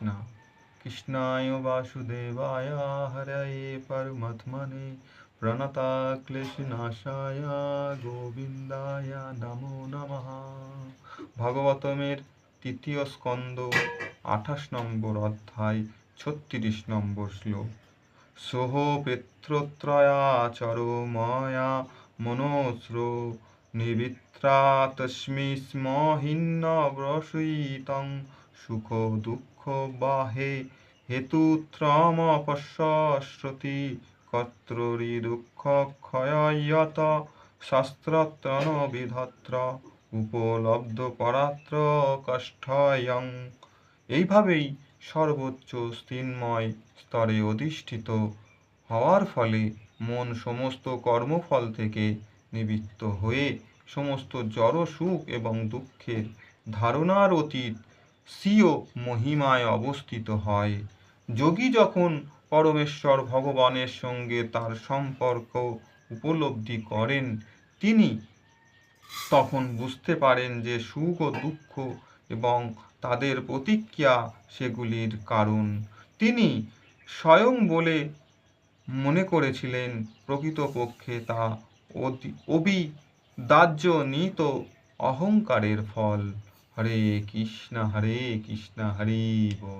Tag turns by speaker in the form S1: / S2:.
S1: কৃষ্ণ। কৃষ্ণায় বাসুদেবায় হরয়ে পরমাত্মনে প্রণতাক্লেশনাশায় গোবিন্দায় নমো নমঃ। ভাগবতমের তৃতীয় স্কন্দ 28 নম্বর অধ্যায় 36 নম্বর শ্লোক। সোহ পিত্রত্রয়াচর ময়া মনোস্রো নিবিত্রা তস্মি স্ম হিন্ন ব্রসূতং সুখ দুঃখ বাহে হেতুত্রমপশ্যশ্রুতি কর্তরি দুঃখ ক্ষয়য়ত শাস্ত্রত্রণ বিধত্র উপলব্ধ পরাত্র কষ্ঠয়ং। এইভাবেই সর্বোচ্চ স্থিন্ময় স্তরে অধিষ্ঠিত হওয়ার ফলে মন সমস্ত কর্মফল থেকে নিবৃত্ত হয়ে সমস্ত জড় সুখ এবং দুঃখের ধারণার অতীত স্বীয় মহিমায় অবস্থিত হয়। যোগী যখন পরমেশ্বর ভগবানের সঙ্গে তার সম্পর্ক উপলব্ধি করেন, তিনি তখন বুঝতে পারেন যে সুখ ও দুঃখ এবং তাদের প্রতিক্রিয়া সেগুলির কারণ। তিনি স্বয়ং বলে মনে করেছিলেন, প্রকৃতপক্ষে তা অবিদার্যনীত অহংকারের ফল। হরে কৃষ্ণ হরে কৃষ্ণ হরে বল।